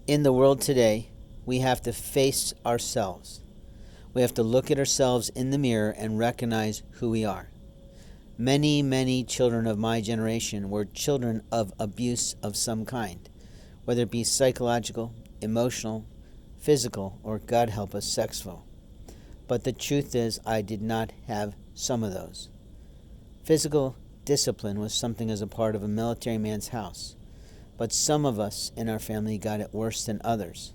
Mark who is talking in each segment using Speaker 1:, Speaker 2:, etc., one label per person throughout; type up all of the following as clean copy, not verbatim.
Speaker 1: In the world today, we have to face ourselves. We have to look at ourselves in the mirror and recognize who we are. Many, many children of my generation were children of abuse of some kind, whether it be psychological, emotional, physical, or, God help us, sexual. But the truth is, I did not have some of those. Physical discipline was something as a part of a military man's house, but some of us in our family got it worse than others,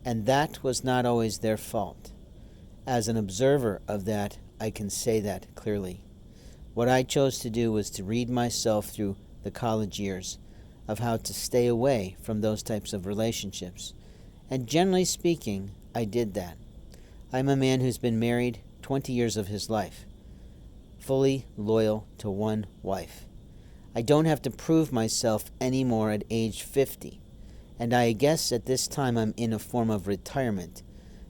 Speaker 1: and that was not always their fault. As an observer of that, I can say that clearly. What I chose to do was to read myself through the college years of how to stay away from those types of relationships, and generally speaking, I did that. I'm a man who's been married 20 years of his life, fully loyal to one wife. I don't have to prove myself anymore at age 50, and I guess at this time I'm in a form of retirement,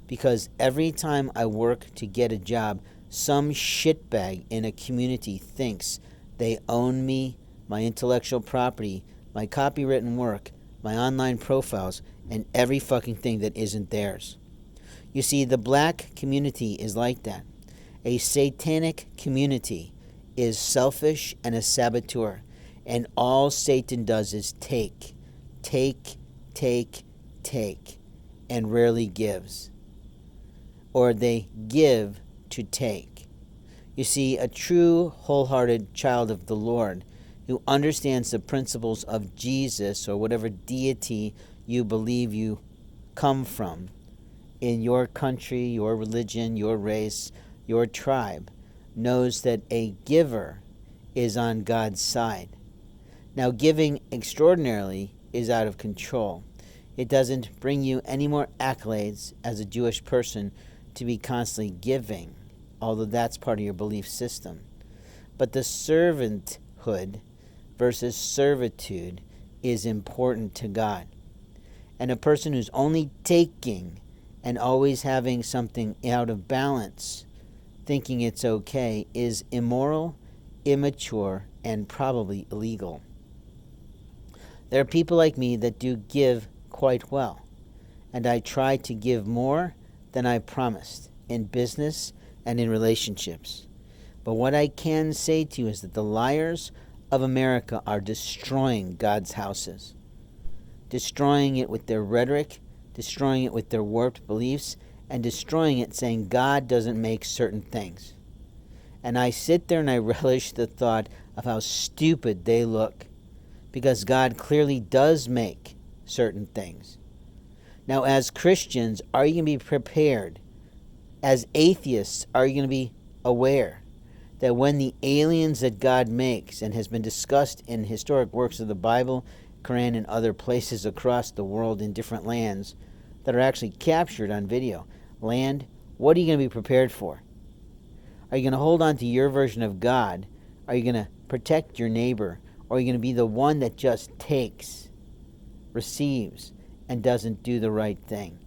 Speaker 1: because every time I work to get a job, some shitbag in a community thinks they own me, my intellectual property, my copywritten work, my online profiles, and every fucking thing that isn't theirs. You see, the black community is like that. A satanic community is selfish and a saboteur, and all Satan does is take, and rarely gives. Or they give to take. You see, a true, wholehearted child of the Lord who understands the principles of Jesus or whatever deity you believe you come from in your country, your religion, your race, your tribe, knows that a giver is on God's side. Now, giving extraordinarily is out of control. It doesn't bring you any more accolades as a Jewish person to be constantly giving, although that's part of your belief system. But the servanthood versus servitude is important to God. And a person who's only taking and always having something out of balance, thinking it's okay, is immoral, immature, and probably illegal. There are people like me that do give quite well, and I try to give more than I promised in business and in relationships. But what I can say to you is that the liars of America are destroying God's houses, destroying it with their rhetoric, destroying it with their warped beliefs, and destroying it saying God doesn't make certain things. And I sit there and I relish the thought of how stupid they look, because God clearly does make certain things. Now, as Christians, are you going to be prepared? As atheists, are you going to be aware that when the aliens that God makes, and has been discussed in historic works of the Bible, Quran, and other places across the world in different lands that are actually captured on video, land, what are you going to be prepared for? Are you going to hold on to your version of God? Are you going to protect your neighbor? Or are you going to be the one that just takes, receives, and doesn't do the right thing?